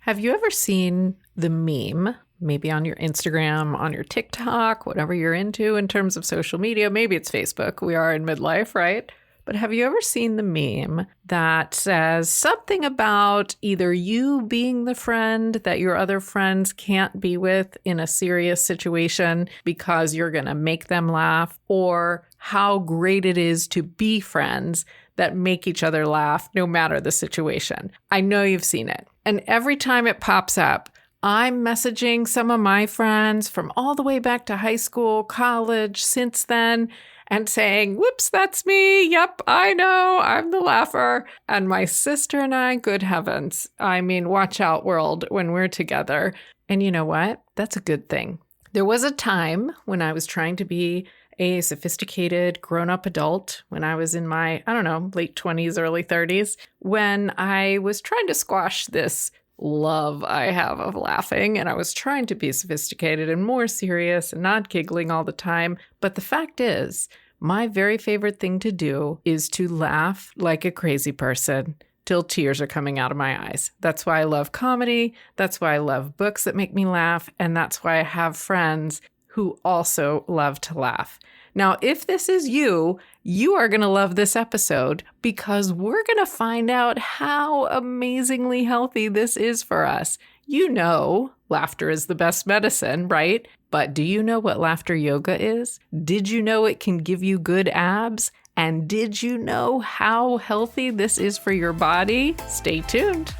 Have you ever seen the meme, maybe on your Instagram, on your TikTok, whatever you're into in terms of social media? Maybe it's Facebook. We are in midlife, right? But have you ever seen the meme that says something about either you being the friend that your other friends can't be with in a serious situation because you're going to make them laugh, or how great it is to be friends that make each other laugh no matter the situation? I know you've seen it. And every time it pops up, I'm messaging some of my friends from all the way back to high school, college, since then, and saying, whoops, that's me. Yep, I know, I'm the laugher. And my sister and I, good heavens. I mean, watch out, world, when we're together. And you know what? That's a good thing. There was a time when I was trying to be a sophisticated grown-up adult when I was in my, late 20s, early 30s, when I was trying to squash this love I have of laughing, and I was trying to be sophisticated and more serious and not giggling all the time. But the fact is, my very favorite thing to do is to laugh like a crazy person till tears are coming out of my eyes. That's why I love comedy. That's why I love books that make me laugh. And that's why I have friends who also love to laugh. Now, if this is you, you are going to love this episode because we're going to find out how amazingly healthy this is for us. You know, laughter is the best medicine, right? But do you know what laughter yoga is? Did you know it can give you good abs? And did you know how healthy this is for your body? Stay tuned.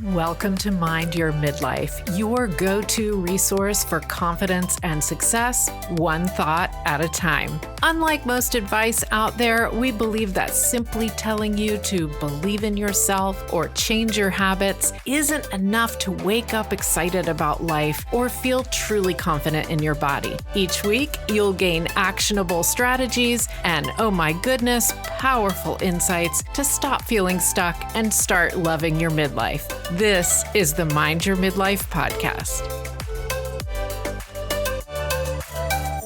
Welcome to Mind Your Midlife, your go-to resource for confidence and success, one thought at a time. Unlike most advice out there, we believe that simply telling you to believe in yourself or change your habits isn't enough to wake up excited about life or feel truly confident in your body. Each week, you'll gain actionable strategies and, oh my goodness, powerful insights to stop feeling stuck and start loving your midlife. This is the Mind Your Midlife podcast.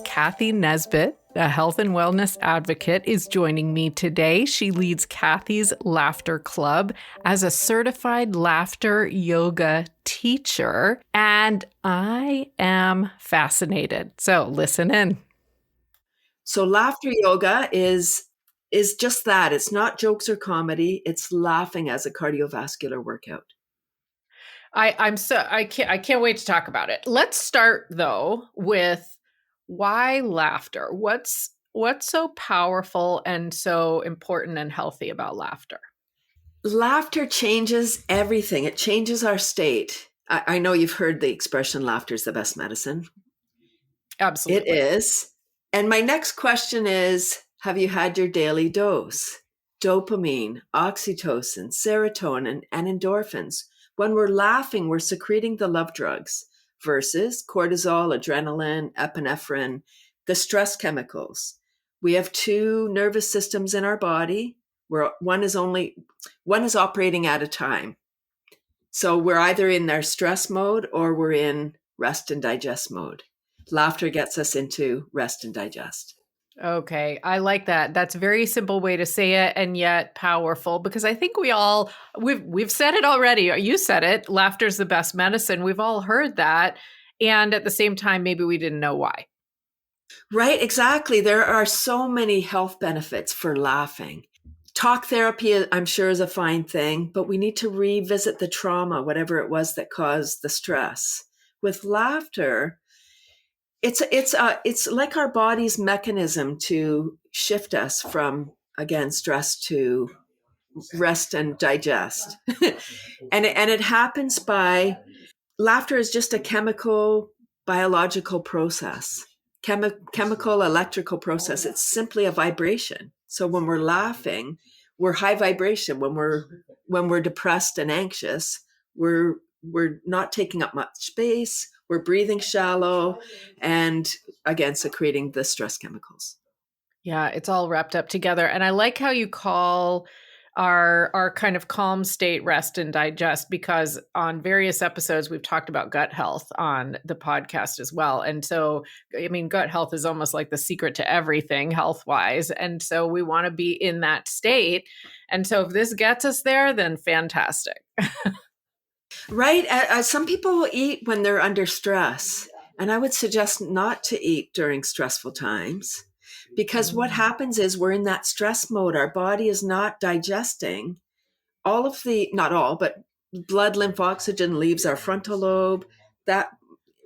Cathy Nesbitt, a health and wellness advocate, is joining me today. She leads Cathy's Laughter Club as a certified laughter yoga teacher, and I am fascinated. So listen in. So laughter yoga is just that. It's not jokes or comedy. It's laughing as a cardiovascular workout. I can't wait to talk about it. Let's start though with why laughter. What's so powerful and so important and healthy about laughter? Laughter changes everything. It changes our state. I know you've heard the expression laughter is the best medicine. Absolutely. It is. And my next question is, have you had your daily dose? Dopamine, oxytocin, serotonin, and endorphins. When we're laughing, we're secreting the love drugs versus cortisol, adrenaline, epinephrine, the stress chemicals. We have two nervous systems in our body where one is operating at a time. So we're either in our stress mode or we're in rest and digest mode. Laughter gets us into rest and digest. Okay, I like that. That's a very simple way to say it and yet powerful, because I think we've said it already. You said it. Laughter's the best medicine. We've all heard that. And at the same time, maybe we didn't know why. Right, exactly. There are so many health benefits for laughing. Talk therapy, I'm sure, is a fine thing, but we need to revisit the trauma, whatever it was that caused the stress. With laughter, it's like our body's mechanism to shift us from, again, stress to rest and digest. and it happens by, laughter is just a chemical, biological process, chemical, electrical process. It's simply a vibration. So when we're laughing, we're high vibration. When we're depressed and anxious, we're not taking up much space. We're breathing shallow and, again, secreting the stress chemicals. Yeah, it's all wrapped up together. And I like how you call our kind of calm state rest and digest, because on various episodes, we've talked about gut health on the podcast as well. And so, I mean, gut health is almost like the secret to everything health-wise. And so we want to be in that state. And so if this gets us there, then fantastic. Right. Some people will eat when they're under stress. And I would suggest not to eat during stressful times because what Mm. happens is we're in that stress mode. Our body is not digesting all of the, not all, but blood, lymph, oxygen leaves our frontal lobe. That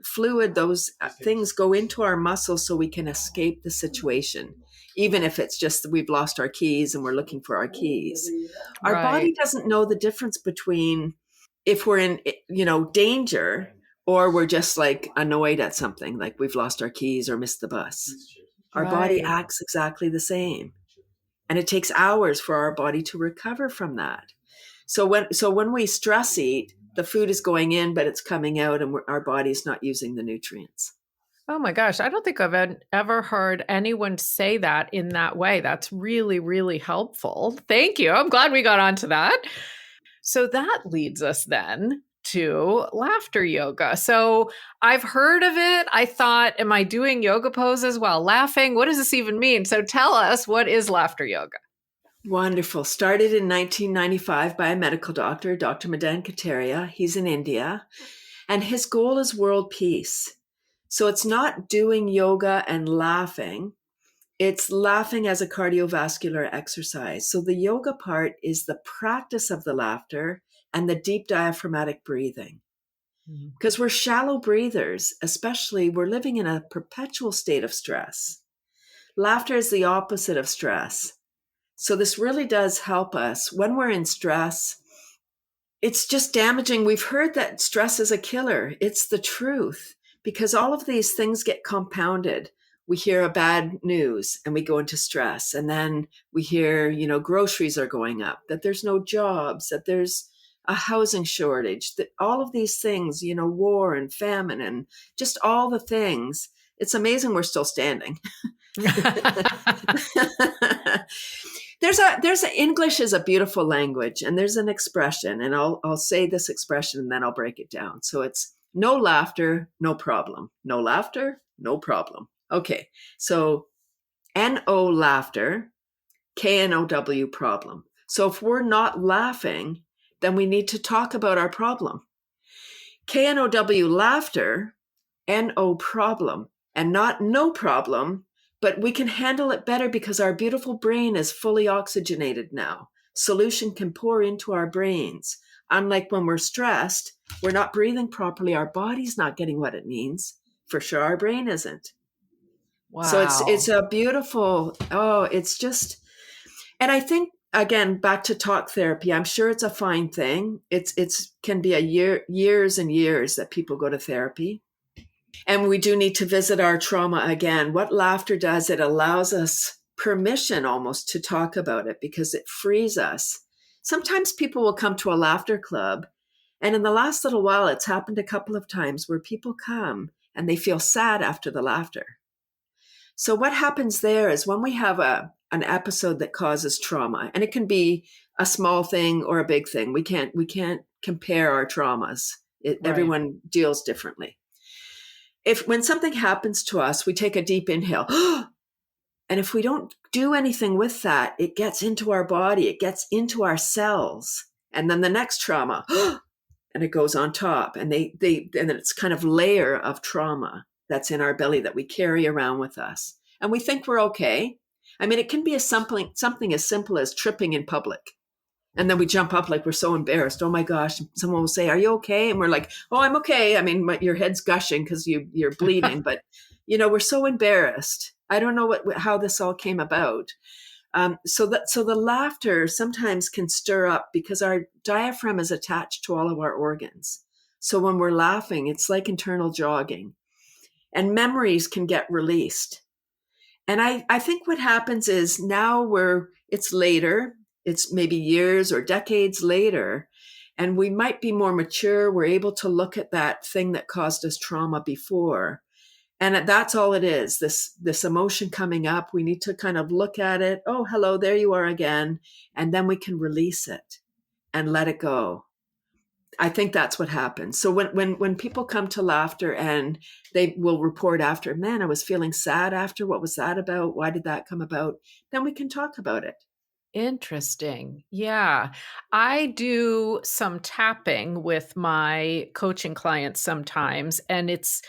fluid, those things go into our muscles so we can escape the situation, even if it's just that we've lost our keys and we're looking for our keys. Our body Right. doesn't know the difference between if we're in, danger or we're just like annoyed at something, like we've lost our keys or missed the bus. Our body Right. acts exactly the same. And it takes hours for our body to recover from that. So when we stress eat, the food is going in, but it's coming out, and our body's not using the nutrients. Oh my gosh, I don't think I've ever heard anyone say that in that way. That's really, really helpful. Thank you. I'm glad we got onto that. So that leads us then to laughter yoga. So I've heard of it. I thought, am I doing yoga poses while laughing? What does this even mean? So tell us, what is laughter yoga? Wonderful. Started in 1995 by a medical doctor, Dr. Madan Kataria. He's in India, and his goal is world peace. So it's not doing yoga and laughing. It's laughing as a cardiovascular exercise. So the yoga part is the practice of the laughter and the deep diaphragmatic breathing. Mhm. Because we're shallow breathers, especially we're living in a perpetual state of stress. Laughter is the opposite of stress. So this really does help us when we're in stress. It's just damaging. We've heard that stress is a killer. It's the truth because all of these things get compounded. We hear a bad news and we go into stress. And then we hear, groceries are going up, that there's no jobs, that there's a housing shortage, that all of these things, war and famine and just all the things. It's amazing we're still standing. there's a English is a beautiful language, and there's an expression, and I'll say this expression and then I'll break it down. So it's no laughter, no problem. No laughter, no problem. Okay. So NO laughter, KNOW problem. So if we're not laughing, then we need to talk about our problem. KNOW laughter, NO problem, and not no problem, but we can handle it better because our beautiful brain is fully oxygenated now. Solution can pour into our brains. Unlike when we're stressed, we're not breathing properly, our body's not getting what it needs. For sure, our brain isn't. So it's Wow. a beautiful, it's just, and I think again back to talk therapy. I'm sure it's a fine thing. It's can be a years and years that people go to therapy. And we do need to visit our trauma again. What laughter does, it allows us permission almost to talk about it because it frees us. Sometimes people will come to a laughter club, and in the last little while, it's happened a couple of times where people come and they feel sad after the laughter. So what happens there is when we have an episode that causes trauma, and it can be a small thing or a big thing. We can't compare our traumas. Right. Everyone deals differently. If when something happens to us, we take a deep inhale, and if we don't do anything with that, it gets into our body, it gets into our cells, and then the next trauma, and it goes on top, and and then it's kind of layer of trauma that's in our belly that we carry around with us, and we think we're okay. I mean, it can be something as simple as tripping in public. And then we jump up like we're so embarrassed. Oh my gosh. Someone will say, "Are you okay?" And we're like, "Oh, I'm okay." I mean, your head's gushing because you're bleeding. But, we're so embarrassed. I don't know how this all came about. So the laughter sometimes can stir up because our diaphragm is attached to all of our organs. So when we're laughing, it's like internal jogging. And memories can get released. And I think what happens is now it's later, it's maybe years or decades later, and we might be more mature. We're able to look at that thing that caused us trauma before. And that's all it is, this emotion coming up. We need to kind of look at it. Oh, hello, there you are again. And then we can release it and let it go. I think that's what happens. So when people come to laughter and they will report after, man, I was feeling sad after. What was that about? Why did that come about? Then we can talk about it. Interesting. Yeah. I do some tapping with my coaching clients sometimes, and it's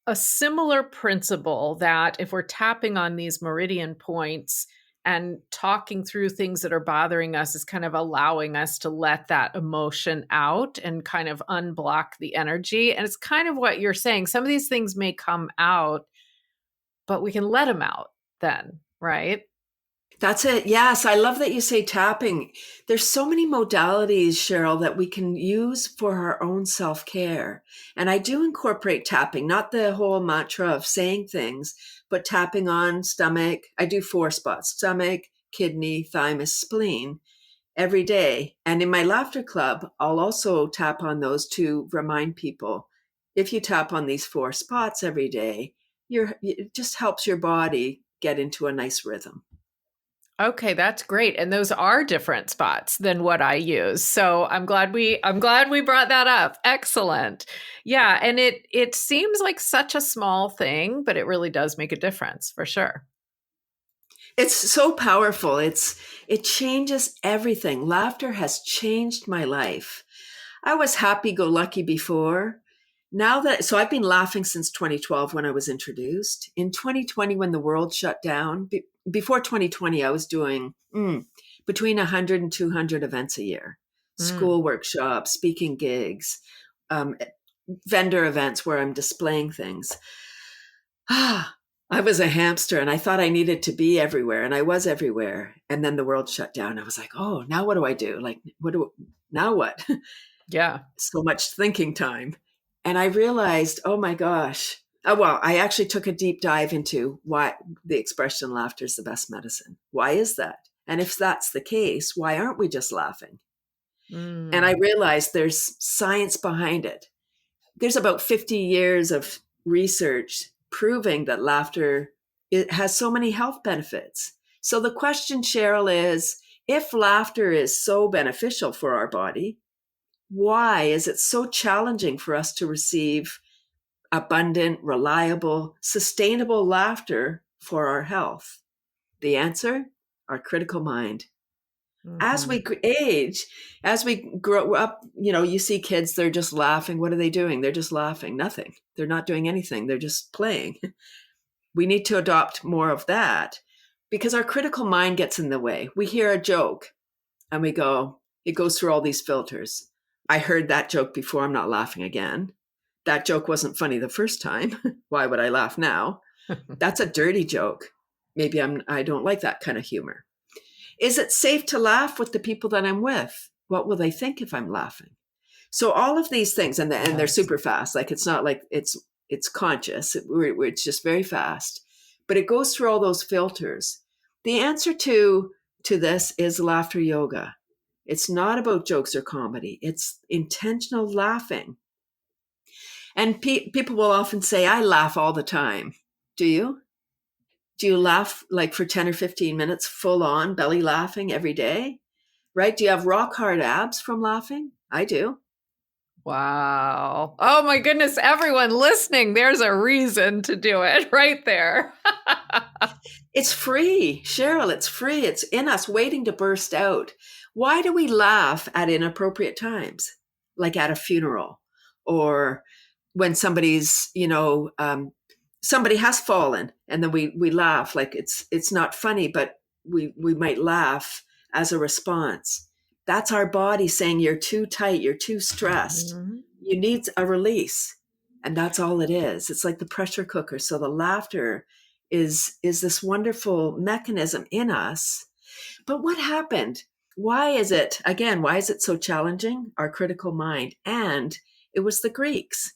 a similar principle that if we're tapping on these meridian points and talking through things that are bothering us is kind of allowing us to let that emotion out and kind of unblock the energy. And it's kind of what you're saying. Some of these things may come out, but we can let them out then, right? That's it. Yes, I love that you say tapping. There's so many modalities, Cheryl, that we can use for our own self-care. And I do incorporate tapping, not the whole mantra of saying things, but tapping on stomach. I do 4 spots: stomach, kidney, thymus, spleen every day. And in my laughter club, I'll also tap on those to remind people, if you tap on these 4 spots every day, it just helps your body get into a nice rhythm. Okay, that's great. And those are different spots than what I use. So I'm glad we brought that up. Excellent. Yeah, and it seems like such a small thing, but it really does make a difference for sure. It's so powerful. It changes everything. Laughter has changed my life. I was happy go lucky before. So I've been laughing since 2012 when I was introduced. In 2020, when the world shut down, before 2020, I was doing between 100 and 200 events a year, Mm. school workshops, speaking gigs, um, vendor events where I'm displaying things. I was a hamster and I thought I needed to be everywhere, and I was everywhere. And then the world shut down. I was like, oh, now what do I do? Like, now what? Yeah. So much thinking time. And I realized, oh my gosh. Well, I actually took a deep dive into why the expression laughter is the best medicine. Why is that? And if that's the case, why aren't we just laughing? And I Mm. realized there's science behind it. There's about 50 years of research proving that laughter, it has so many health benefits. So the question, Cheryl, is if laughter is so beneficial for our body, why is it so challenging for us to receive abundant, reliable, sustainable laughter for our health? The answer: our critical mind. As Mhm. we age, as we grow up, you see kids, they're just laughing. What are they doing? They're just laughing. Nothing. They're not doing anything. They're just playing. We need to adopt more of that because our critical mind gets in the way. We hear a joke and we go, it goes through all these filters. I heard that joke before. I'm not laughing again. That joke wasn't funny the first time. Why would I laugh now? That's a dirty joke. Maybe I don't like that kind of humor. Is it safe to laugh with the people that I'm with? What will they think if I'm laughing? So all of these things, and they're Yes. super fast. Like it's not like it's conscious. It's just very fast, but it goes through all those filters. The answer to this is laughter yoga. It's not about jokes or comedy. It's intentional laughing. And people will often say, "I laugh all the time." Do you? Do you laugh like for 10 or 15 minutes, full on belly laughing every day? Right? Do you have rock hard abs from laughing? I do. Wow. Oh my goodness, everyone listening, there's a reason to do it right there. It's free, Cheryl. It's free. It's in us waiting to burst out. Why do we laugh at inappropriate times, like at a funeral or when somebody has fallen and then we laugh like it's not funny, but we might laugh as a response. That's our body saying you're too tight, you're too stressed, Mhm. you need a release. And that's all it is. It's like the pressure cooker. So the laughter is this wonderful mechanism in us. But what happened? Why is it so challenging? Our critical mind. And it was the Greeks.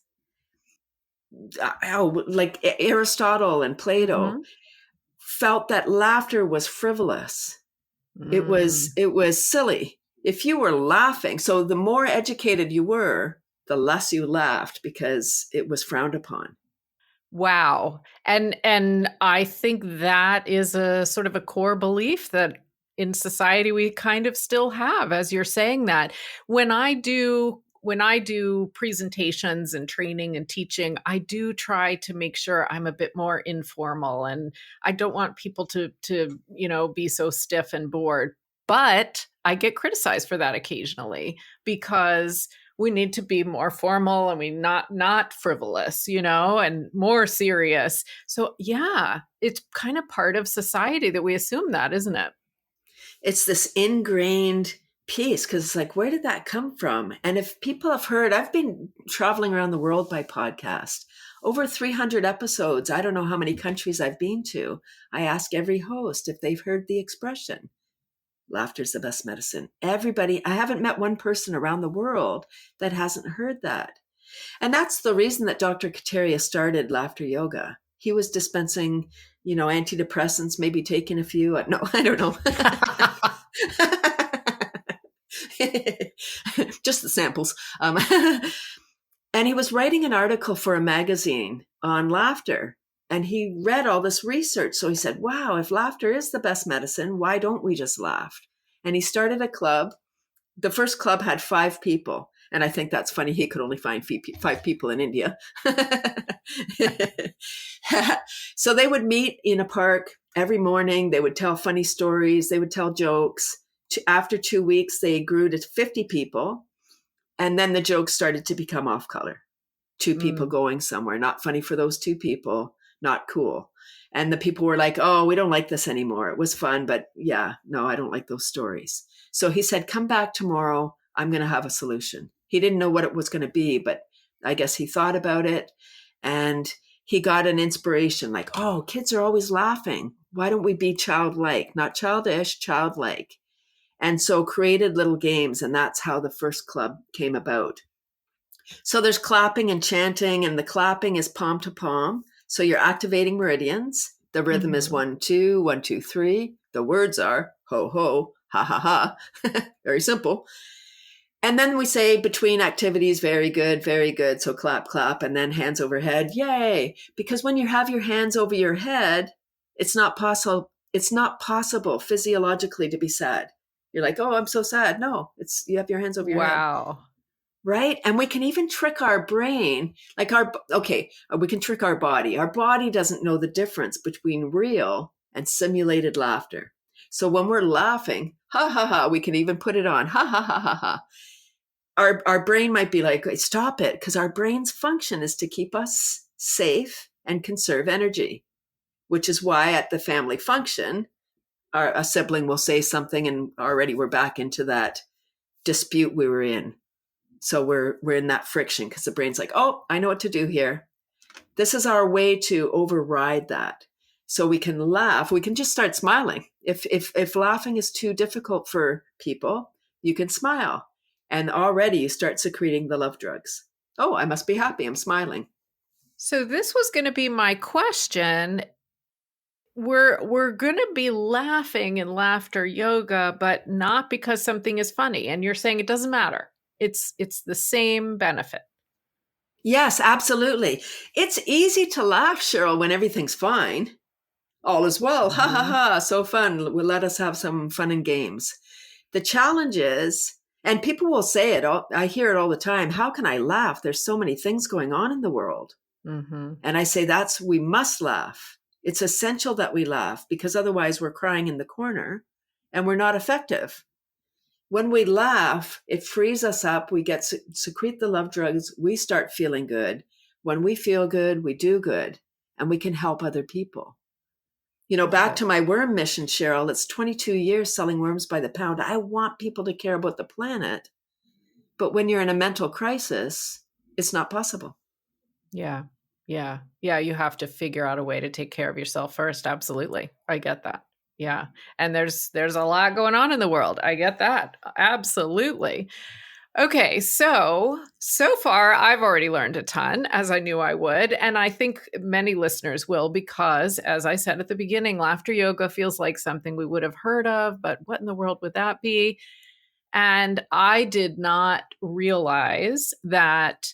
Like Aristotle and Plato Mhm. felt that laughter was frivolous. Mm. It was silly. If you were laughing, so the more educated you were, the less you laughed because it was frowned upon. Wow. And I think that is a sort of a core belief that in society we kind of still have as you're saying that. When I do when I do presentations and training and teaching, I do try to make sure I'm a bit more informal, and I don't want people to, be so stiff and bored. But I get criticized for that occasionally because we need to be more formal and we not frivolous, and more serious. So yeah, it's kind of part of society that we assume that, isn't it? It's this ingrained piece because it's like, where did that come from? And if people have heard, I've been traveling around the world by podcast, over 300 episodes. I don't know how many countries I've been to. I ask every host if they've heard the expression. Laughter's the best medicine. Everybody, I haven't met one person around the world that hasn't heard that. And that's the reason that Dr. Kateria started laughter yoga. He was dispensing, antidepressants, maybe taking a few. No, I don't know. Just the samples. And he was writing an article for a magazine on laughter. And he read all this research. So he said, wow, if laughter is the best medicine, why don't we just laugh? And he started a club. The first club had 5 people. And I think that's funny. He could only find 5 people in India. So they would meet in a park every morning. They would tell funny stories. They would tell jokes. After 2 weeks, they grew to 50 people. And then the jokes started to become off color. 2 people going somewhere. Not funny for those 2 people. Not cool. And the people were like, oh, we don't like this anymore. It was fun, but yeah, no, I don't like those stories. So he said, come back tomorrow. I'm going to have a solution. He didn't know what it was going to be, but I guess he thought about it and he got an inspiration like, oh, kids are always laughing. Why don't we be childlike? Not childish, childlike. And so created little games. And that's how the first club came about. So there's clapping and chanting, and the clapping is palm to palm. So you're activating meridians. The rhythm is 1, 2, 1, 2, 3. The words are ho, ho, ha, ha, ha. Very simple. And then we say between activities, very good, very good. So clap, clap, and then hands over head. Yay. Because when you have your hands over your head, it's not possible. It's not possible physiologically to be sad. You're like, oh, I'm so sad. No, you have your hands over your head. Wow. Right? And we can even trick our brain, we can trick our body. Our body doesn't know the difference between real and simulated laughter. So when we're laughing, ha, ha, ha, we can even put it on, ha, ha, ha, ha, ha. Our brain might be like, stop it, because our brain's function is to keep us safe and conserve energy, which is why at the family function, a sibling will say something and already we're back into that dispute we were in. So we're in that friction because the brain's like, oh, I know what to do here. This is our way to override that. So we can laugh. We can just start smiling. If laughing is too difficult for people, you can smile. And already you start secreting the love drugs. Oh, I must be happy. I'm smiling. So this was going to be my question. We're going to be laughing in laughter yoga, but not because something is funny. And you're saying it doesn't matter. It's the same benefit. Yes, absolutely. It's easy to laugh, Cheryl, when everything's fine. All is well. Ha, ha, ha. So fun. Let us have some fun and games. The challenge is, and people will say it, I hear it all the time, how can I laugh? There's so many things going on in the world. And I say we must laugh. It's essential that we laugh because otherwise we're crying in the corner and we're not effective. When we laugh, it frees us up. We secrete the love drugs. We start feeling good. When we feel good, we do good, and we can help other people. Back to my worm mission, Cheryl, it's 22 years selling worms by the pound. I want people to care about the planet. But when you're in a mental crisis, it's not possible. Yeah. Yeah. Yeah. You have to figure out a way to take care of yourself first. Absolutely. I get that. Yeah. And there's a lot going on in the world. I get that. Absolutely. Okay. So far I've already learned a ton, as I knew I would. And I think many listeners will, because as I said at the beginning, laughter yoga feels like something we would have heard of, but what in the world would that be? And I did not realize that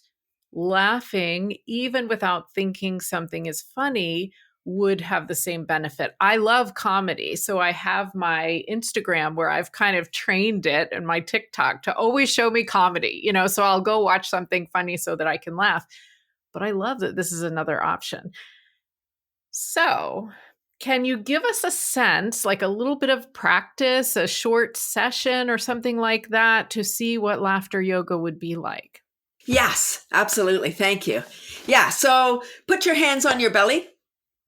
laughing, even without thinking something is funny, would have the same benefit. I love comedy. So I have my Instagram where I've kind of trained it and my TikTok to always show me comedy, so I'll go watch something funny so that I can laugh. But I love that this is another option. So, can you give us a sense, like a little bit of practice, a short session or something like that to see what laughter yoga would be like? Yes, absolutely. Thank you. Yeah. So put your hands on your belly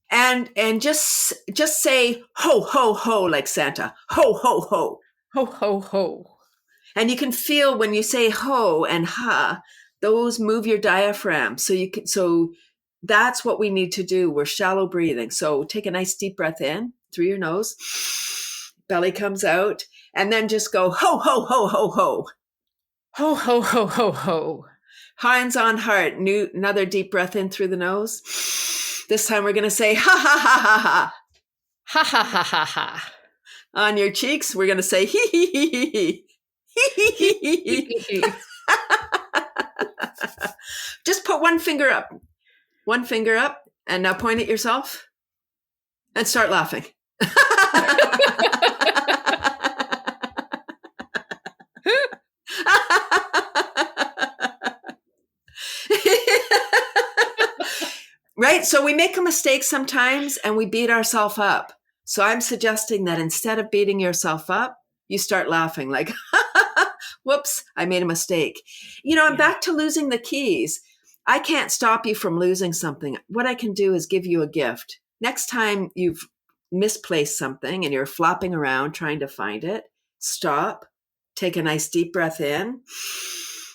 and just say ho, ho, ho, like Santa. Ho, ho, ho. Ho, ho, ho. And you can feel when you say ho and ha, those move your diaphragm. So that's what we need to do. We're shallow breathing. So take a nice deep breath in through your nose, belly comes out, and then just go ho, ho, ho, ho, ho. Ho, ho, ho, ho, ho. Hands on heart. Another deep breath in through the nose. This time we're going to say ha, ha, ha, ha, ha. Ha, ha, ha, ha, ha. On your cheeks, we're going to say hee, hee, hee, hee, hee. Just put one finger up, and now point at yourself and start laughing. Right? So we make a mistake sometimes and we beat ourselves up. So I'm suggesting that instead of beating yourself up, you start laughing like, whoops, I made a mistake. I'm back to losing the keys. I can't stop you from losing something. What I can do is give you a gift. Next time you've misplaced something and you're flopping around trying to find it, stop, take a nice deep breath in,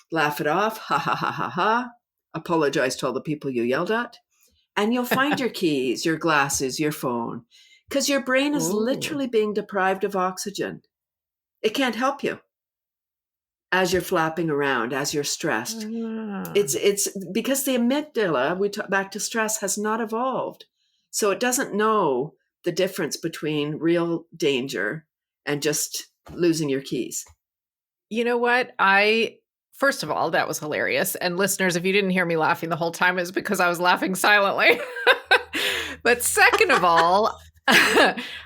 laugh it off, ha, ha, ha, ha, ha, apologize to all the people you yelled at, and you'll find your keys, your glasses, your phone, because your brain is literally being deprived of oxygen. It can't help you as you're flapping around, as you're stressed. It's because the amygdala, we talk back to stress, has not evolved. So it doesn't know the difference between real danger and just losing your keys. You know what? First of all, that was hilarious. And listeners, if you didn't hear me laughing the whole time, it's because I was laughing silently. But second of all,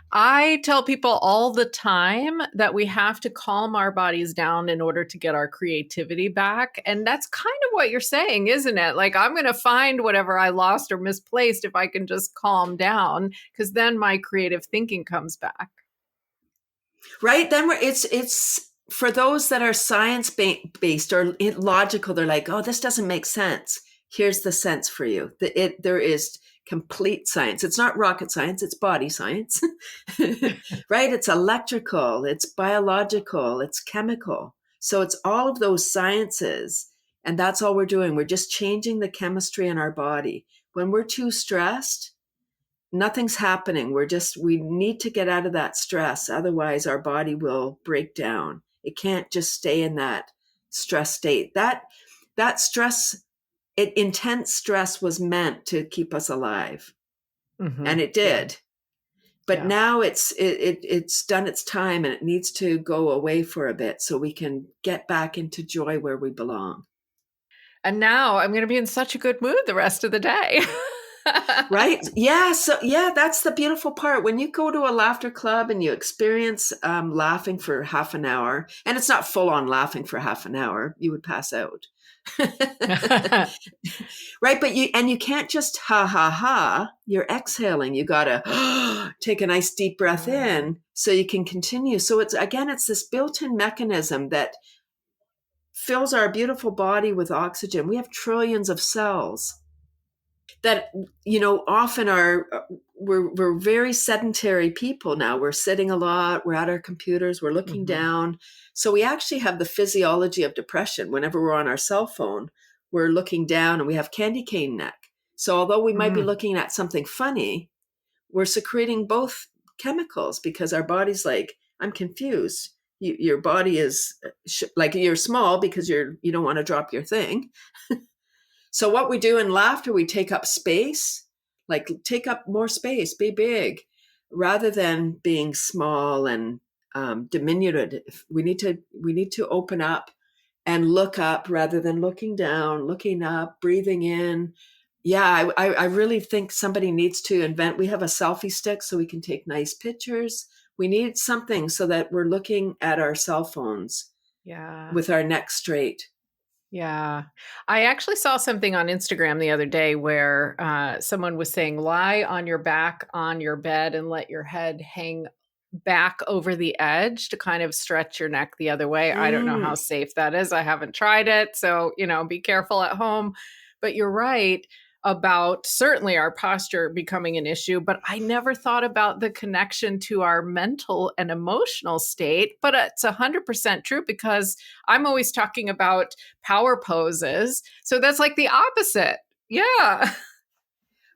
I tell people all the time that we have to calm our bodies down in order to get our creativity back. And that's kind of what you're saying, isn't it? Like, I'm going to find whatever I lost or misplaced if I can just calm down, because then my creative thinking comes back. Right? Then it's for those that are science-based or logical, they're like, oh, this doesn't make sense. Here's the sense for you. There is complete science. It's not rocket science, it's body science, right? It's electrical, it's biological, it's chemical. So it's all of those sciences. And that's all we're doing. We're just changing the chemistry in our body. When we're too stressed, nothing's happening. We need to get out of that stress. Otherwise, our body will break down. It can't just stay in that stress state. That stress, intense stress was meant to keep us alive. Mm-hmm. And it did. Yeah. But now it's done its time and it needs to go away for a bit so we can get back into joy where we belong. And now I'm going to be in such a good mood the rest of the day. Right? Yeah. So that's the beautiful part. When you go to a laughter club and you experience laughing for half an hour, and it's not full on laughing for half an hour, you would pass out. Right? But you can't just ha, ha, ha. You're exhaling. You got to take a nice deep breath in so you can continue. So it's this built-in mechanism that fills our beautiful body with oxygen. We have trillions of cells that, often we're very sedentary people now. We're sitting a lot. We're at our computers. We're looking down. So we actually have the physiology of depression. Whenever we're on our cell phone, we're looking down and we have candy cane neck. So although we might be looking at something funny, we're secreting both chemicals because our body's like, I'm confused. Your body is like, you're small because you don't want to drop your thing. So what we do in laughter, we take up space, like take up more space, be big, rather than being small and diminutive. We need to open up and look up rather than looking down, looking up, breathing in. Yeah, I really think somebody needs to invent. We have a selfie stick so we can take nice pictures. We need something so that we're looking at our cell phones Yeah. with our neck straight. Yeah. I actually saw something on Instagram the other day where someone was saying, lie on your back on your bed and let your head hang back over the edge to kind of stretch your neck the other way. I don't know how Mm. safe that is. I haven't tried it. So, be careful at home. But you're right about certainly our posture becoming an issue, but I never thought about the connection to our mental and emotional state. But it's 100% true because I'm always talking about power poses. So that's like the opposite. Yeah.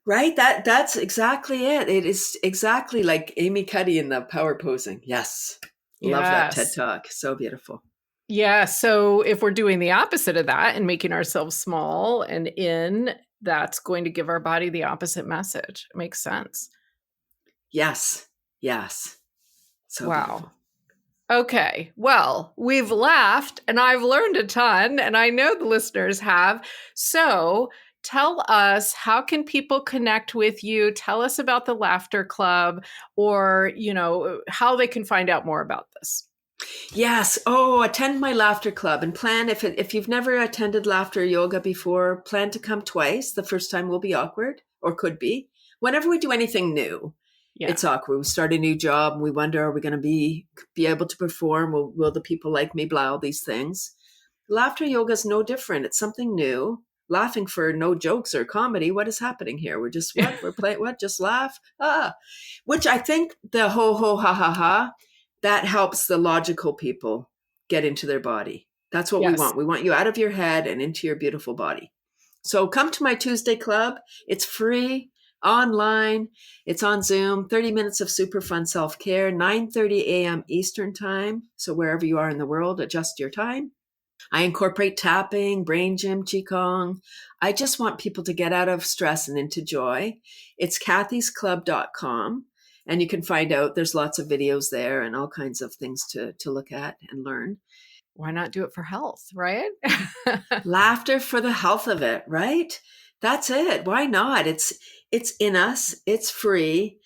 Right? That's exactly it. It is exactly like Amy Cuddy in the power posing. Yes. Love that TED Yes. Talk. So beautiful. Yeah. So if we're doing the opposite of that and making ourselves small and that's going to give our body the opposite message. It makes sense. Yes. Yes. So Wow. beautiful. Okay. Well, we've laughed and I've learned a ton, and I know the listeners have. So tell us, how can people connect with you? Tell us about the Laughter Club, or, how they can find out more about this. Yes. Oh, attend my laughter club and plan if you've never attended laughter yoga before, plan to come twice. The first time will be awkward, or could be. Whenever we do anything new, Yeah. it's awkward. We start a new job and we wonder, are we going to be able to perform? Will the people like me? Blah, all these things. Laughter yoga is no different. It's something new. Laughing for no jokes or comedy. What is happening here? We're just what? We're playing what? Just laugh? Which I think the ho ho ha ha ha, that helps the logical people get into their body. That's what we Yes. want. We want you out of your head and into your beautiful body. So come to my Tuesday club. It's free, online. It's on Zoom. 30 minutes of super fun self-care, 9:30 a.m. Eastern time. So wherever you are in the world, adjust your time. I incorporate tapping, brain gym, qigong. I just want people to get out of stress and into joy. It's cathysclub.com. And you can find out there's lots of videos there and all kinds of things to look at and learn. Why not do it for health, right? Laughter for the health of it, right? That's it. Why not? It's in us. It's free.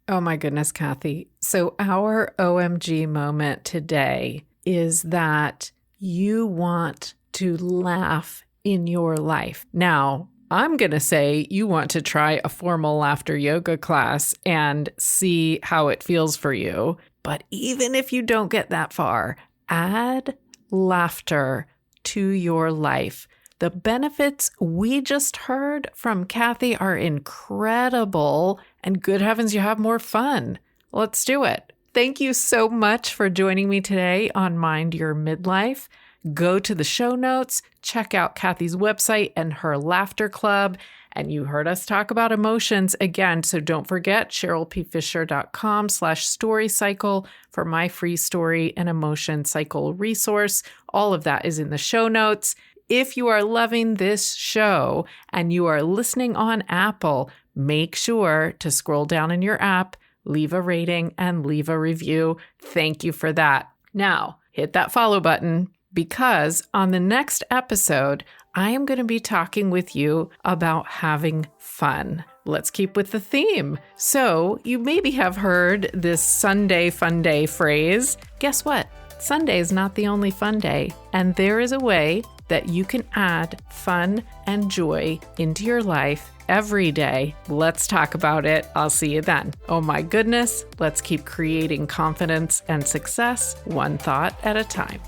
Oh my goodness, Cathy. So our OMG moment today is that you want to laugh in your life. Now, I'm going to say you want to try a formal laughter yoga class and see how it feels for you. But even if you don't get that far, add laughter to your life. The benefits we just heard from Cathy are incredible, and good heavens, you have more fun. Let's do it. Thank you so much for joining me today on Mind Your Midlife. Go to the show notes, check out Cathy's website and her laughter club. And you heard us talk about emotions again, so don't forget CherylPFisher.com/storycycle for my free story and emotion cycle resource. All of that is in the show notes. If you are loving this show and you are listening on Apple, make sure to scroll down in your app, leave a rating, and leave a review. Thank you for that. Now, hit that follow button, because on the next episode, I am going to be talking with you about having fun. Let's keep with the theme. So, you maybe have heard this Sunday fun day phrase. Guess what? Sunday is not the only fun day, and there is a way that you can add fun and joy into your life every day. Let's talk about it. I'll see you then. Oh my goodness, let's keep creating confidence and success one thought at a time.